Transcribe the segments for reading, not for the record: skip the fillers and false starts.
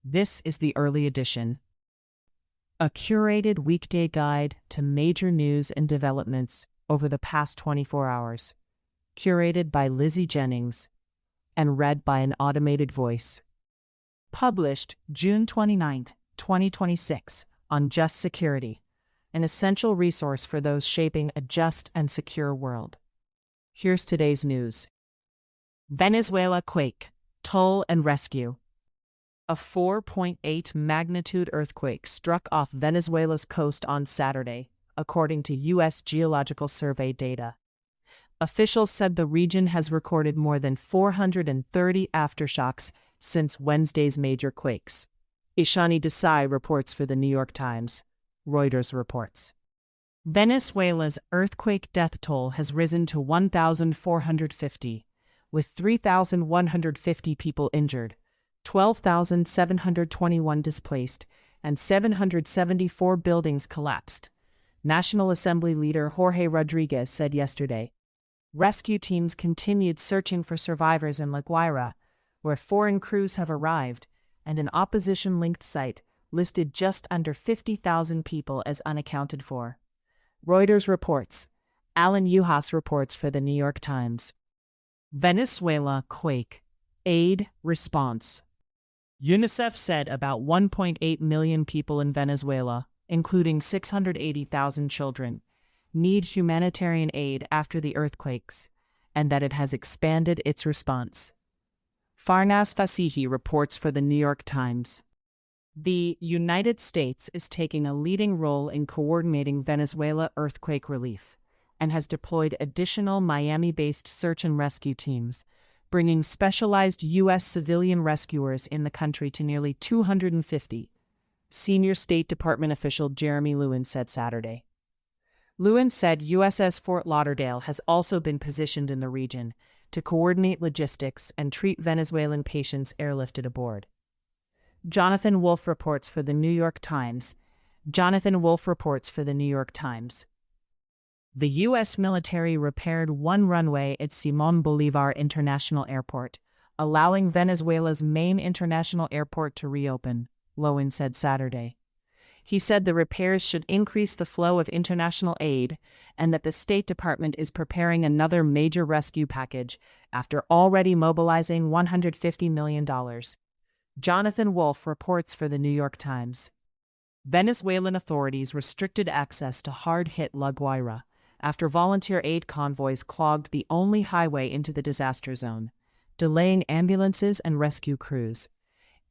This is the early edition, a curated weekday guide to major news and developments over the past 24 hours, curated by Lizzie Jennings and read by an automated voice. Published June 29, 2026, on Just Security, an essential resource for those shaping a just and secure world. Here's today's news. Venezuela quake, toll and rescue. A 4.8 magnitude earthquake struck off Venezuela's coast on Saturday, according to U.S. Geological Survey data. Officials said the region has recorded more than 430 aftershocks since Wednesday's major quakes. ICYMI Desai reports for the New York Times. Reuters reports. Venezuela's earthquake death toll has risen to 1,450, with 3,150 people injured, 12,721 displaced, and 774 buildings collapsed, National Assembly leader Jorge Rodriguez said yesterday. Rescue teams continued searching for survivors in La Guaira, where foreign crews have arrived, and an opposition-linked site listed just under 50,000 people as unaccounted for. Reuters reports. Alan Yuhas reports for the New York Times. Venezuela quake. Aid response. UNICEF said about 1.8 million people in Venezuela, including 680,000 children, need humanitarian aid after the earthquakes, and that it has expanded its response. Farnaz Fasihi reports for the New York Times. The United States is taking a leading role in coordinating Venezuela earthquake relief and has deployed additional Miami-based search and rescue teams, bringing specialized U.S. civilian rescuers in the country to nearly 250, senior State Department official Jeremy Lewin said Saturday. Lewin said USS Fort Lauderdale has also been positioned in the region to coordinate logistics and treat Venezuelan patients airlifted aboard. Jonathan Wolf reports for the New York Times. The U.S. military repaired one runway at Simón Bolívar International Airport, allowing Venezuela's main international airport to reopen, Lewin said Saturday. He said the repairs should increase the flow of international aid and that the State Department is preparing another major rescue package after already mobilizing $150 million. Jonathan Wolf reports for the New York Times. Venezuelan authorities restricted access to hard-hit La Guaira after volunteer aid convoys clogged the only highway into the disaster zone, delaying ambulances and rescue crews.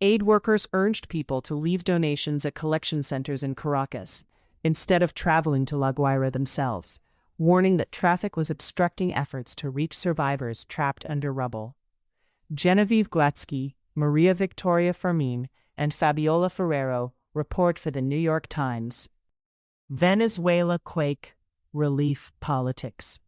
Aid workers urged people to leave donations at collection centers in Caracas instead of traveling to La Guaira themselves, warning that traffic was obstructing efforts to reach survivors trapped under rubble. Genevieve Glatsky, Maria Victoria Fermin, and Fabiola Ferrero report for the New York Times. Venezuela quake. Relief politics.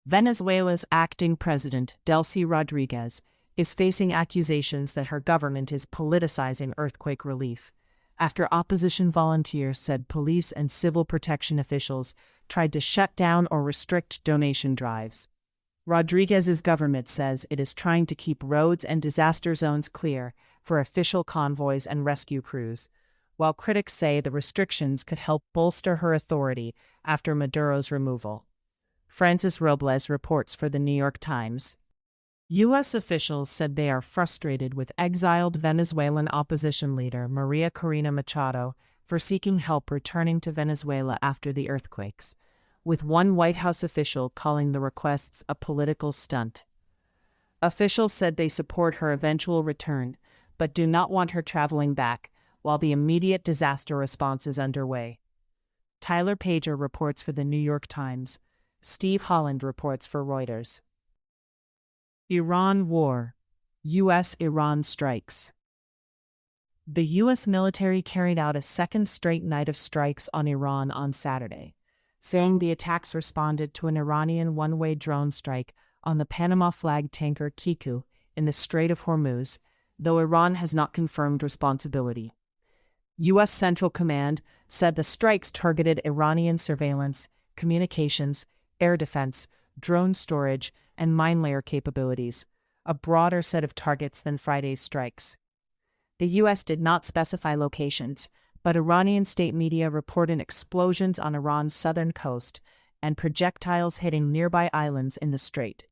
Venezuela's acting president, Delcy Rodriguez, is facing accusations that her government is politicizing earthquake relief, after opposition volunteers said police and civil protection officials tried to shut down or restrict donation drives. Rodriguez's government says it is trying to keep roads and disaster zones clear for official convoys and rescue crews, while critics say the restrictions could help bolster her authority after Maduro's removal. Francis Robles reports for the New York Times. U.S. officials said they are frustrated with exiled Venezuelan opposition leader Maria Corina Machado for seeking help returning to Venezuela after the earthquakes, with one White House official calling the requests a political stunt. Officials said they support her eventual return, but do not want her traveling back while the immediate disaster response is underway. Tyler Pager reports for the New York Times. Steve Holland reports for Reuters. Iran war. U.S.-Iran strikes. The U.S. military carried out a second straight night of strikes on Iran on Saturday, saying the attacks responded to an Iranian one-way drone strike on the Panama-flagged tanker Kiku in the Strait of Hormuz, though Iran has not confirmed responsibility. U.S. Central Command said the strikes targeted Iranian surveillance, communications, air defense, drone storage, and mine layer capabilities, a broader set of targets than Friday's strikes. The U.S. did not specify locations, but Iranian state media reported explosions on Iran's southern coast and projectiles hitting nearby islands in the strait.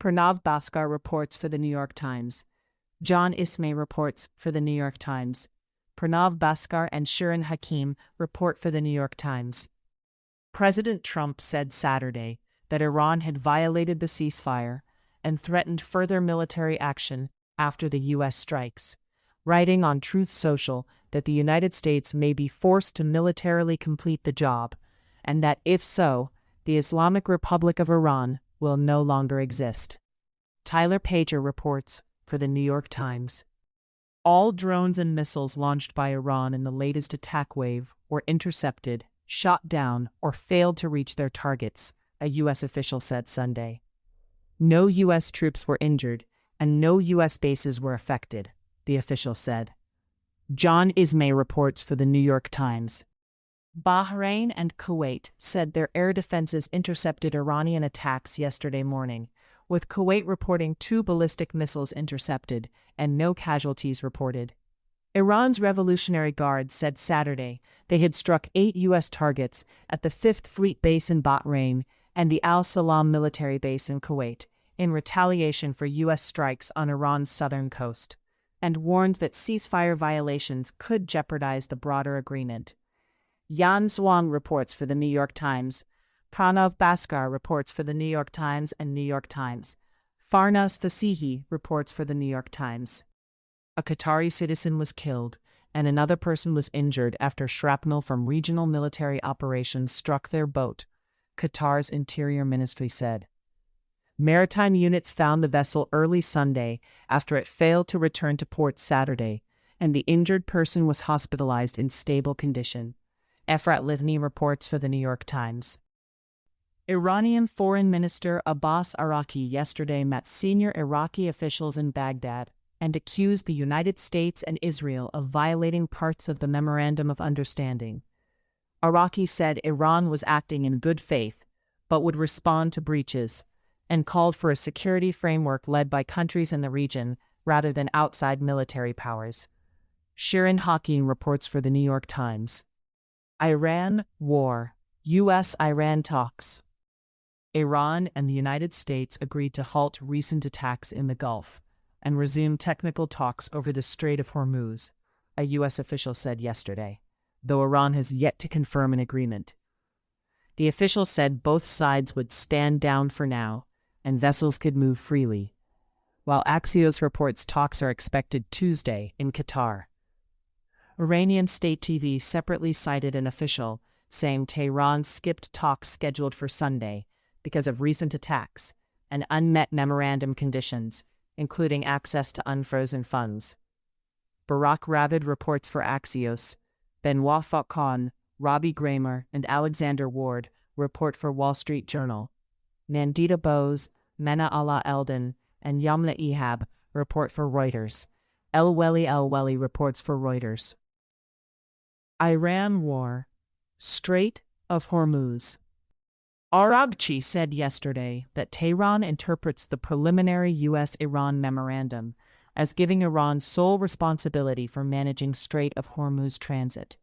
Pranav Bhaskar reports for the New York Times. John ICYMI reports for the New York Times. Pranav Bhaskar and Shirin Hakim report for the New York Times. President Trump said Saturday that Iran had violated the ceasefire and threatened further military action after the U.S. strikes, writing on Truth Social that the United States may be forced to militarily complete the job, and that if so, the Islamic Republic of Iran will no longer exist. Tyler Pager reports for the New York Times. All drones and missiles launched by Iran in the latest attack wave were intercepted, shot down, or failed to reach their targets, a U.S. official said Sunday. No U.S. troops were injured, and no U.S. bases were affected, the official said. John ICYMI reports for the New York Times. Bahrain and Kuwait said their air defenses intercepted Iranian attacks yesterday morning, with Kuwait reporting 2 ballistic missiles intercepted and no casualties reported. Iran's Revolutionary Guard said Saturday they had struck 8 U.S. targets at the 5th Fleet Base in Bahrain and the Al Salam military base in Kuwait in retaliation for U.S. strikes on Iran's southern coast, and warned that ceasefire violations could jeopardize the broader agreement. Yan Zhuang reports for the New York Times. Pranav Bhaskar reports for the New York Times and New York Times. Farnaz Fasihi reports for the New York Times. A Qatari citizen was killed, and another person was injured after shrapnel from regional military operations struck their boat, Qatar's Interior Ministry said. Maritime units found the vessel early Sunday after it failed to return to port Saturday, and the injured person was hospitalized in stable condition. Efrat Livni reports for the New York Times. Iranian Foreign Minister Abbas Araqi yesterday met senior Iraqi officials in Baghdad and accused the United States and Israel of violating parts of the Memorandum of Understanding. Araqi said Iran was acting in good faith, but would respond to breaches, and called for a security framework led by countries in the region rather than outside military powers. Shirin Hakim reports for the New York Times. Iran, war, U.S.-Iran talks. Iran and the United States agreed to halt recent attacks in the Gulf and resume technical talks over the Strait of Hormuz, a U.S. official said yesterday, though Iran has yet to confirm an agreement. The official said both sides would stand down for now, and vessels could move freely, while Axios reports talks are expected Tuesday in Qatar. Iranian state TV separately cited an official, saying Tehran skipped talks scheduled for Sunday because of recent attacks and unmet memorandum conditions, including access to unfrozen funds. Barak Ravid reports for Axios. Benoit Faucon, Robbie Gramer, and Alexander Ward report for Wall Street Journal. Nandita Bose, Mena Allah Eldon, and Yamna Ehab report for Reuters. El-Weli reports for Reuters. Iran war. Strait of Hormuz. Araqchi said yesterday that Tehran interprets the preliminary U.S.-Iran memorandum as giving Iran sole responsibility for managing Strait of Hormuz transit,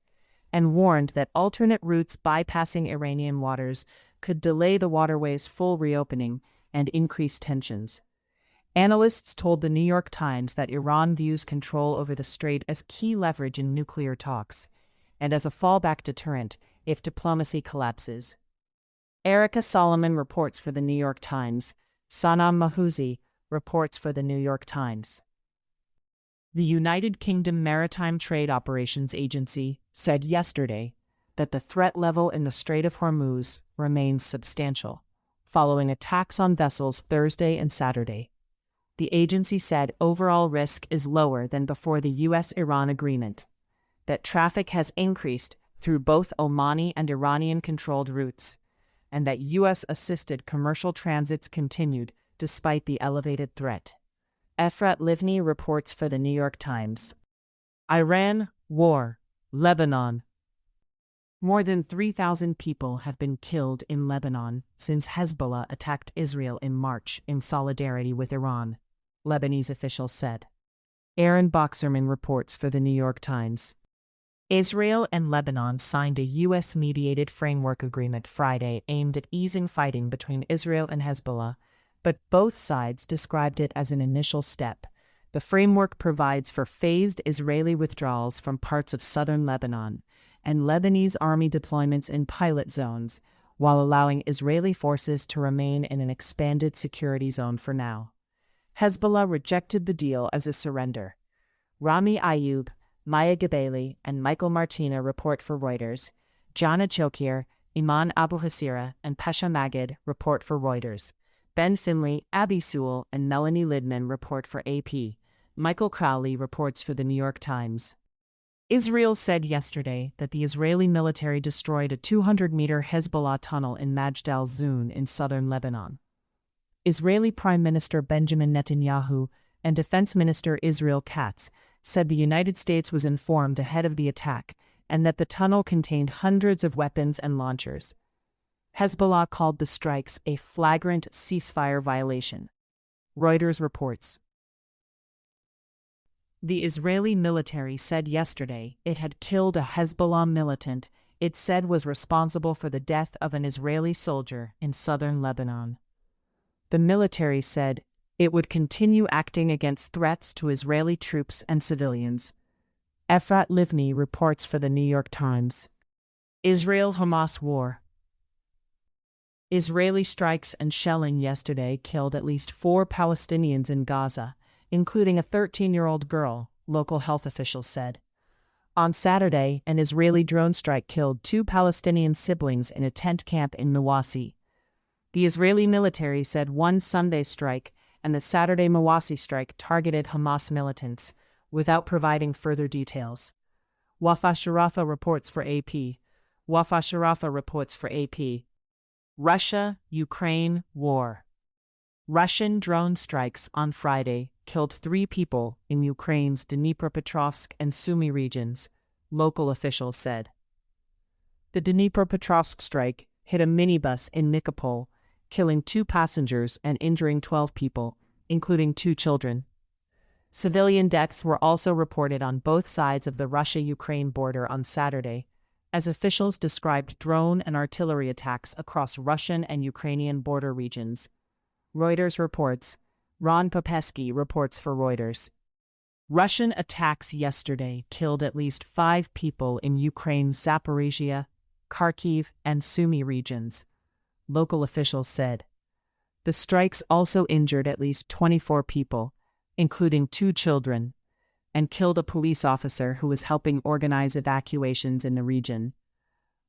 and warned that alternate routes bypassing Iranian waters could delay the waterway's full reopening and increase tensions. Analysts told the New York Times that Iran views control over the strait as key leverage in nuclear talks, and as a fallback deterrent if diplomacy collapses. Erica Solomon reports for the New York Times. Sanam Mahouzi reports for the New York Times. The United Kingdom Maritime Trade Operations Agency said yesterday that the threat level in the Strait of Hormuz remains substantial, following attacks on vessels Thursday and Saturday. The agency said overall risk is lower than before the U.S.-Iran agreement, that traffic has increased through both Omani and Iranian-controlled routes, and that U.S.-assisted commercial transits continued despite the elevated threat. Efrat Livni reports for the New York Times. Iran, war, Lebanon. More than 3,000 people have been killed in Lebanon since Hezbollah attacked Israel in March in solidarity with Iran, Lebanese officials said. Aaron Boxerman reports for the New York Times. Israel and Lebanon signed a U.S.-mediated framework agreement Friday aimed at easing fighting between Israel and Hezbollah, but both sides described it as an initial step. The framework provides for phased Israeli withdrawals from parts of southern Lebanon and Lebanese army deployments in pilot zones, while allowing Israeli forces to remain in an expanded security zone for now. Hezbollah rejected the deal as a surrender. Rami Ayoub, Maya Gabeli, and Michael Martina report for Reuters. Jana Chokir, Iman Abu Hasira, and Pesha Magid report for Reuters. Ben Finley, Abby Sewell, and Melanie Lidman report for AP. Michael Crowley reports for the New York Times. Israel said yesterday that the Israeli military destroyed a 200-meter Hezbollah tunnel in Majd al-Zun in southern Lebanon. Israeli Prime Minister Benjamin Netanyahu and Defense Minister Israel Katz said the United States was informed ahead of the attack and that the tunnel contained hundreds of weapons and launchers. Hezbollah called the strikes a flagrant ceasefire violation. Reuters reports. The Israeli military said yesterday it had killed a Hezbollah militant it said was responsible for the death of an Israeli soldier in southern Lebanon. The military said it would continue acting against threats to Israeli troops and civilians. Efrat Livni reports for the New York Times. Israel-Hamas war. Israeli strikes and shelling yesterday killed at least 4 Palestinians in Gaza, including a 13-year-old girl, local health officials said. On Saturday, an Israeli drone strike killed 2 Palestinian siblings in a tent camp in Mawasi. The Israeli military said one Sunday strike and the Saturday Mawasi strike targeted Hamas militants, without providing further details. Wafa Sharafa reports for AP. Russia-Ukraine war. Russian drone strikes on Friday killed 3 people in Ukraine's Dnipropetrovsk and Sumy regions, local officials said. The Dnipropetrovsk strike hit a minibus in Nikopol, killing 2 passengers and injuring 12 people, including 2 children. Civilian deaths were also reported on both sides of the Russia-Ukraine border on Saturday, as officials described drone and artillery attacks across Russian and Ukrainian border regions. Reuters reports. Ron Popesky reports for Reuters. Russian attacks yesterday killed at least 5 people in Ukraine's Zaporizhia, Kharkiv, and Sumy regions, local officials said. The strikes also injured at least 24 people, including 2 children, and killed a police officer who was helping organize evacuations in the region.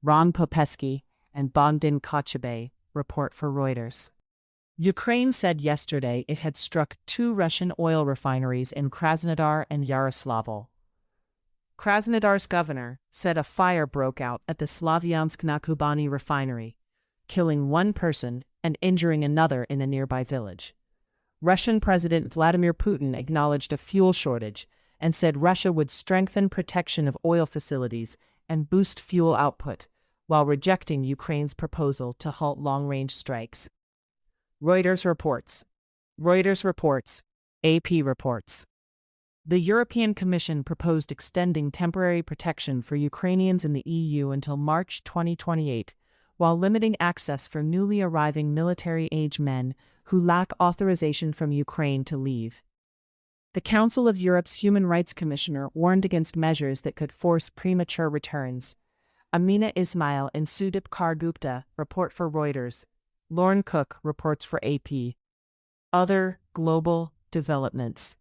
Ron Popesky and Bogdan Kochubey report for Reuters. Ukraine said yesterday it had struck 2 Russian oil refineries in Krasnodar and Yaroslavl. Krasnodar's governor said a fire broke out at the Slavyansk-na-Kubani refinery, killing 1 person and injuring another in a nearby village. Russian President Vladimir Putin acknowledged a fuel shortage and said Russia would strengthen protection of oil facilities and boost fuel output, while rejecting Ukraine's proposal to halt long-range strikes. Reuters reports. AP reports. The European Commission proposed extending temporary protection for Ukrainians in the EU until March 2028, while limiting access for newly arriving military-age men who lack authorization from Ukraine to leave. The Council of Europe's Human Rights Commissioner warned against measures that could force premature returns. Amina Ismail and Sudip Kar Gupta report for Reuters. Lauren Cook reports for AP. Other global developments.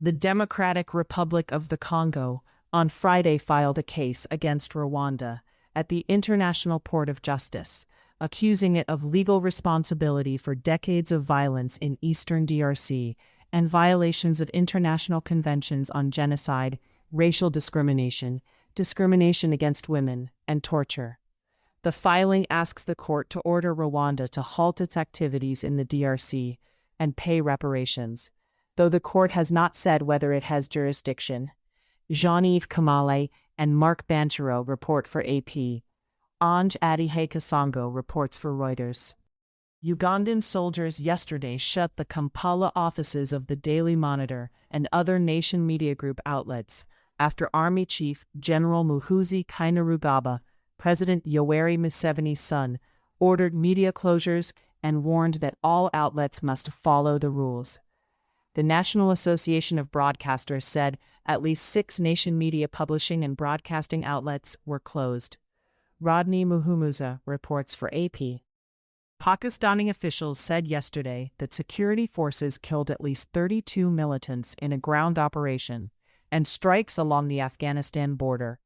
The Democratic Republic of the Congo on Friday filed a case against Rwanda at the International Court of Justice, accusing it of legal responsibility for decades of violence in eastern DRC and violations of international conventions on genocide, racial discrimination, discrimination against women, and torture. The filing asks the court to order Rwanda to halt its activities in the DRC and pay reparations, though the court has not said whether it has jurisdiction. Jean-Yves Kamale and Mark Banchero report for AP. Anj Adihe Kasongo reports for Reuters. Ugandan soldiers yesterday shut the Kampala offices of the Daily Monitor and other nation media group outlets after Army Chief General Muhoozi Kainerugaba, President Yoweri Museveni's son, ordered media closures and warned that all outlets must follow the rules. The National Association of Broadcasters said at least 6 nation media publishing and broadcasting outlets were closed. Rodney Muhumuza reports for AP. Pakistani officials said yesterday that security forces killed at least 32 militants in a ground operation and strikes along the Afghanistan border,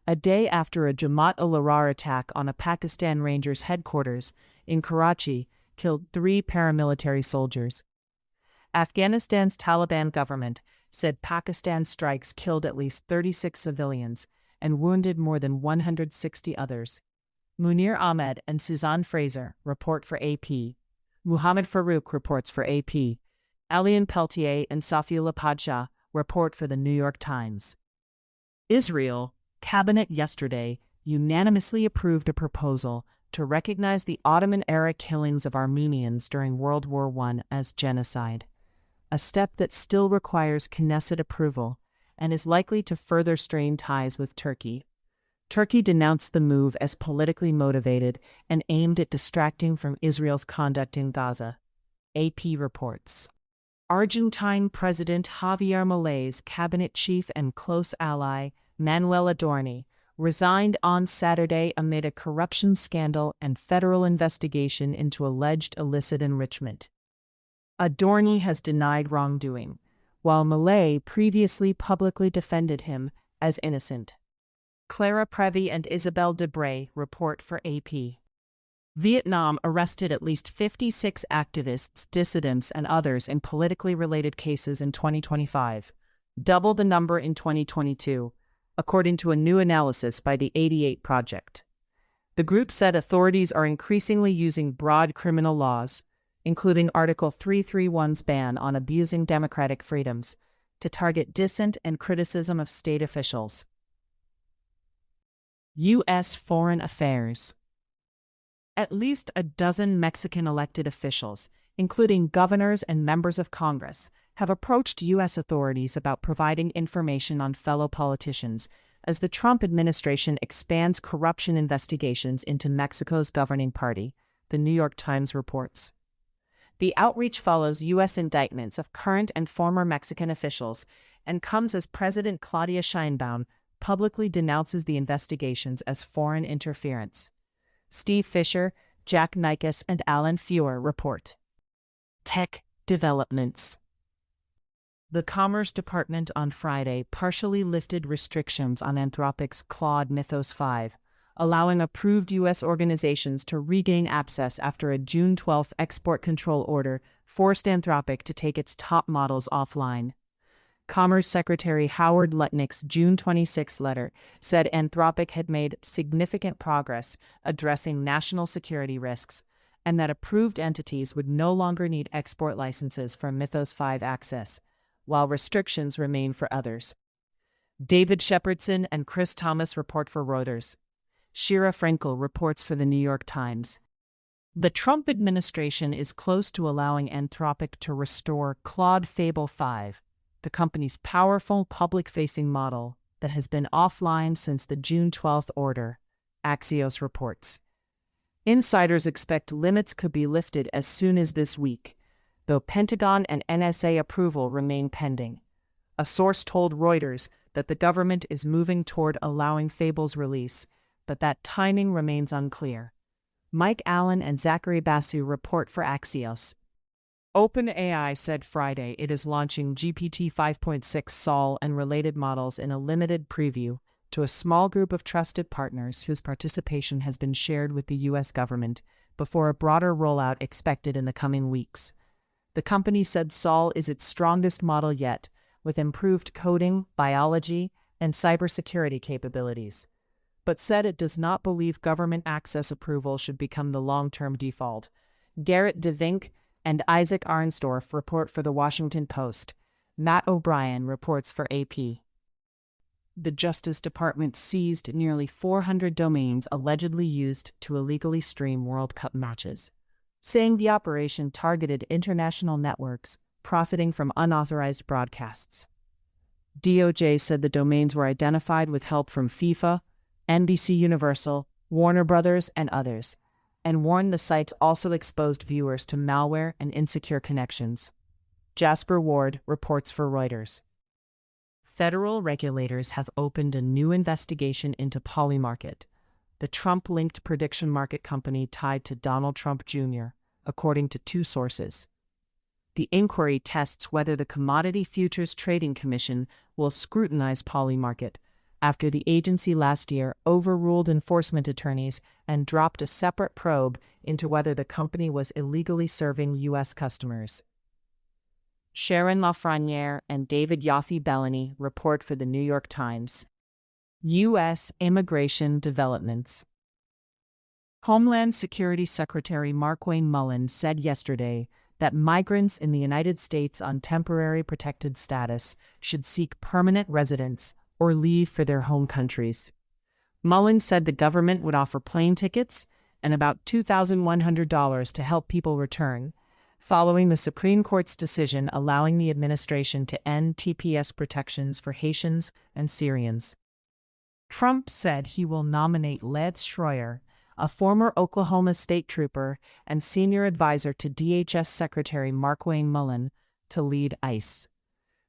a day after a Jamaat-ul-Ahrar attack on a Pakistan Rangers headquarters in Karachi killed 3 paramilitary soldiers. Afghanistan's Taliban government said Pakistan's strikes killed at least 36 civilians and wounded more than 160 others. Munir Ahmed and Suzanne Fraser report for AP. Muhammad Farouk reports for AP. Alian Peltier and Safiullah Padshah report for the New York Times. Israel cabinet yesterday unanimously approved a proposal to recognize the Ottoman-era killings of Armenians during World War I as genocide, a step that still requires Knesset approval and is likely to further strain ties with Turkey. Turkey denounced the move as politically motivated and aimed at distracting from Israel's conduct in Gaza. AP reports. Argentine President Javier Milei's cabinet chief and close ally, Manuel Adorni, resigned on Saturday amid a corruption scandal and federal investigation into alleged illicit enrichment. Adorni has denied wrongdoing, while Milei previously publicly defended him as innocent. Clara Prevey and Isabel Debray report for AP. Vietnam arrested at least 56 activists, dissidents, and others in politically related cases in 2025, double the number in 2022, according to a new analysis by the 88 Project. The group said authorities are increasingly using broad criminal laws, including Article 331's ban on abusing democratic freedoms, to target dissent and criticism of state officials. U.S. Foreign Affairs. At least a dozen Mexican elected officials, including governors and members of Congress, have approached U.S. authorities about providing information on fellow politicians as the Trump administration expands corruption investigations into Mexico's governing party, the New York Times reports. The outreach follows U.S. indictments of current and former Mexican officials and comes as President Claudia Sheinbaum publicly denounces the investigations as foreign interference. Steve Fisher, Jack Nikes, and Alan Feuer report. Tech developments. The Commerce Department on Friday partially lifted restrictions on Anthropic's Claude Mythos 5, allowing approved U.S. organizations to regain access after a June 12 export control order forced Anthropic to take its top models offline. Commerce Secretary Howard Lutnick's June 26 letter said Anthropic had made significant progress addressing national security risks and that approved entities would no longer need export licenses for Mythos 5 access, while restrictions remain for others. David Shepardson and Chris Thomas report for Reuters. Shira Frankel reports for the New York Times. The Trump administration is close to allowing Anthropic to restore Claude Fable 5, the company's powerful public-facing model that has been offline since the June 12th order, Axios reports. Insiders expect limits could be lifted as soon as this week, though Pentagon and NSA approval remain pending. A source told Reuters that the government is moving toward allowing Fable's release, but that timing remains unclear. Mike Allen and Zachary Basu report for Axios. OpenAI said Friday it is launching GPT 5.6 Sol and related models in a limited preview to a small group of trusted partners whose participation has been shared with the U.S. government before a broader rollout expected in the coming weeks. The company said Sol is its strongest model yet, with improved coding, biology, and cybersecurity capabilities, but said it does not believe government access approval should become the long-term default. Garrett DeVink and Isaac Arnsdorf report for The Washington Post. Matt O'Brien reports for AP. The Justice Department seized nearly 400 domains allegedly used to illegally stream World Cup matches. saying the operation targeted international networks, profiting from unauthorized broadcasts. DOJ said the domains were identified with help from FIFA, NBC Universal, Warner Brothers, and others, and warned the sites also exposed viewers to malware and insecure connections. Jasper Ward reports for Reuters. Federal regulators have opened a new investigation into Polymarket, the Trump-linked prediction market company tied to Donald Trump Jr., according to two sources. The inquiry tests whether the Commodity Futures Trading Commission will scrutinize Polymarket after the agency last year overruled enforcement attorneys and dropped a separate probe into whether the company was illegally serving U.S. customers. Sharon Lafreniere and David Yaffe-Bellany report for the New York Times. U.S. Immigration Developments. Homeland Security Secretary Markwayne Mullins said yesterday that migrants in the United States on temporary protected status should seek permanent residence or leave for their home countries. Mullins said the government would offer plane tickets and about $2,100 to help people return, following the Supreme Court's decision allowing the administration to end TPS protections for Haitians and Syrians. Trump said he will nominate Lance Schroyer, a former Oklahoma state trooper and senior advisor to DHS Secretary Markwayne Mullins, to lead ICE.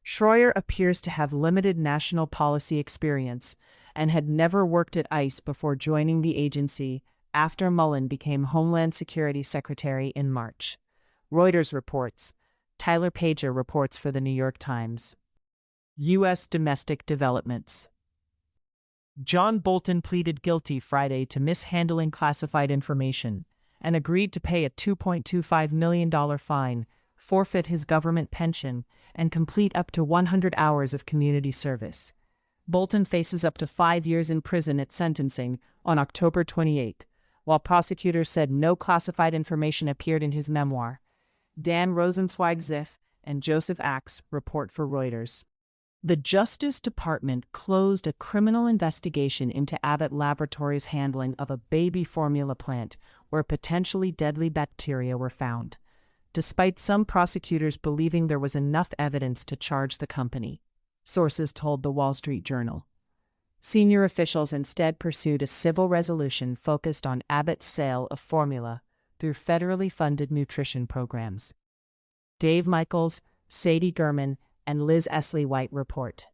Schroyer appears to have limited national policy experience and had never worked at ICE before joining the agency after Mullins became Homeland Security Secretary in March. Reuters reports. Tyler Pager reports for the New York Times. U.S. domestic developments. John Bolton pleaded guilty Friday to mishandling classified information and agreed to pay a $2.25 million fine, forfeit his government pension, and complete up to 100 hours of community service. Bolton faces up to 5 years in prison at sentencing on October 28, while prosecutors said no classified information appeared in his memoir. Dan Rosenzweig-Ziff and Joseph Axe report for Reuters. The Justice Department closed a criminal investigation into Abbott Laboratories' handling of a baby formula plant where potentially deadly bacteria were found, despite some prosecutors believing there was enough evidence to charge the company, sources told the Wall Street Journal. Senior officials instead pursued a civil resolution focused on Abbott's sale of formula through federally funded nutrition programs. Dave Michaels, Sadie Gurman, and Liz Esley-White report.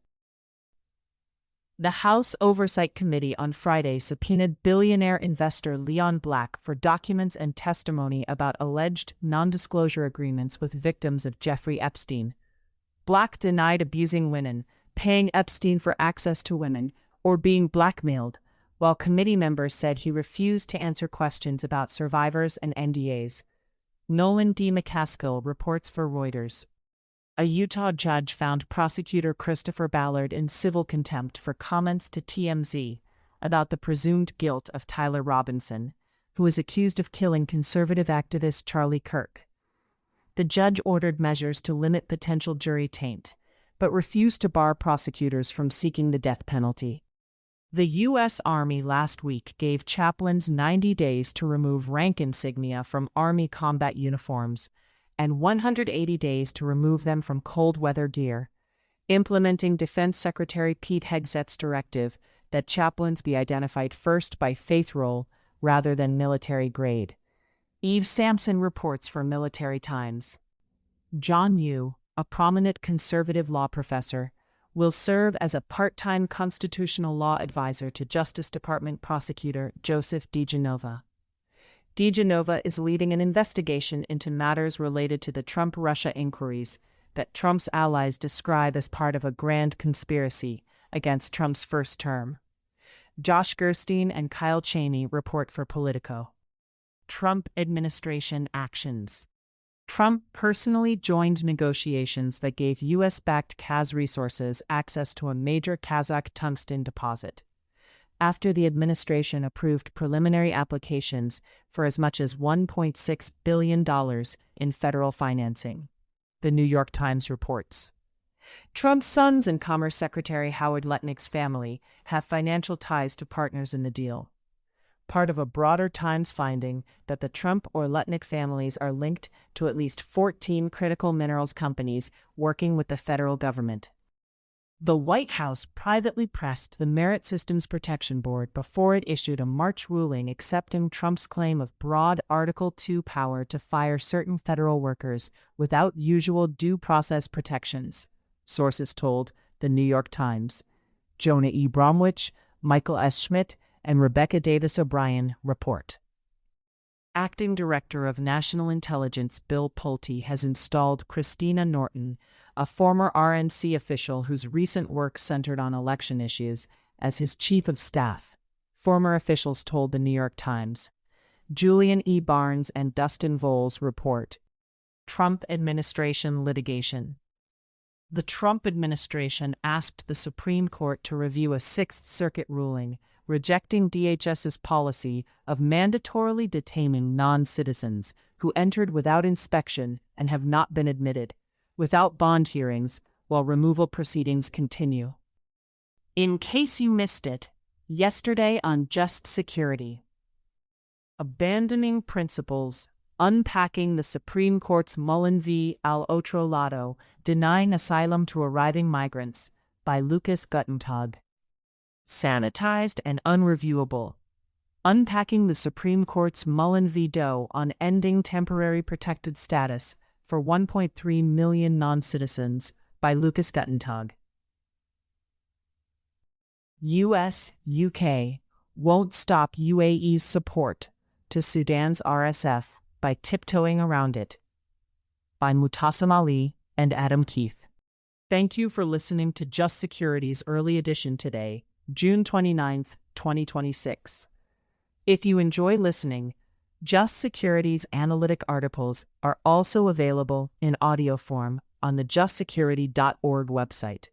The House Oversight Committee on Friday subpoenaed billionaire investor Leon Black for documents and testimony about alleged non-disclosure agreements with victims of Jeffrey Epstein. Black denied abusing women, paying Epstein for access to women, or being blackmailed, while committee members said he refused to answer questions about survivors and NDAs. Nolan D. McCaskill reports for Reuters. A Utah judge found prosecutor Christopher Ballard in civil contempt for comments to TMZ about the presumed guilt of Tyler Robinson, who is accused of killing conservative activist Charlie Kirk. The judge ordered measures to limit potential jury taint, but refused to bar prosecutors from seeking the death penalty. The U.S. Army last week gave chaplains 90 days to remove rank insignia from Army combat uniforms and 180 days to remove them from cold-weather gear, implementing Defense Secretary Pete Hegseth's directive that chaplains be identified first by faith role rather than military grade. Eve Sampson reports for Military Times. John Yoo, a prominent conservative law professor, will serve as a part-time constitutional law advisor to Justice Department prosecutor Joseph DeGenova. DeGenova is leading an investigation into matters related to the Trump-Russia inquiries that Trump's allies describe as part of a grand conspiracy against Trump's first term. Josh Gerstein and Kyle Cheney report for Politico. Trump administration actions. Trump personally joined negotiations that gave U.S.-backed Kaz Resources access to a major Kazakh tungsten deposit, after the administration approved preliminary applications for as much as $1.6 billion in federal financing. The New York Times reports. Trump's sons and Commerce Secretary Howard Lutnick's family have financial ties to partners in the deal. part of a broader Times finding that the Trump or Lutnick families are linked to at least 14 critical minerals companies working with the federal government. The White House privately pressed the Merit Systems Protection Board before it issued a March ruling accepting Trump's claim of broad Article II power to fire certain federal workers without usual due process protections, sources told the New York Times. Jonah E. Bromwich, Michael S. Schmidt, and Rebecca Davis O'Brien report. Acting Director of National Intelligence Bill Pulte has installed Christina Norton, a former RNC official whose recent work centered on election issues, as his chief of staff, former officials told the New York Times. Julian E. Barnes and Dustin Voles report. Trump administration litigation. The Trump administration asked the Supreme Court to review a Sixth Circuit ruling rejecting DHS's policy of mandatorily detaining non-citizens who entered without inspection and have not been admitted, without bond hearings, while removal proceedings continue. In case you missed it, yesterday on Just Security. Abandoning Principles, Unpacking the Supreme Court's Mullen v. Al Otro Lado, Denying Asylum to Arriving Migrants, by Lucas Guttentag. Sanitized and unreviewable. Unpacking the Supreme Court's Mullen v. Doe on ending temporary protected status for 1.3 million non-citizens, by Lucas Guttentag. US-UK won't stop UAE's support to Sudan's RSF by tiptoeing around it, by Mutassim Ali and Adam Keith. Thank you for listening to Just Security's early edition today, June 29, 2026. If you enjoy listening, Just Security's analytic articles are also available in audio form on the justsecurity.org website.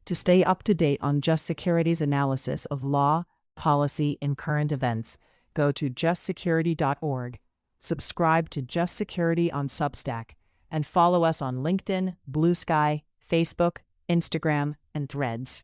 To stay up to date on Just Security's analysis of law, policy, and current events, go to justsecurity.org, subscribe to Just Security on Substack, and follow us on LinkedIn, Blue Sky, Facebook, Instagram, and Threads.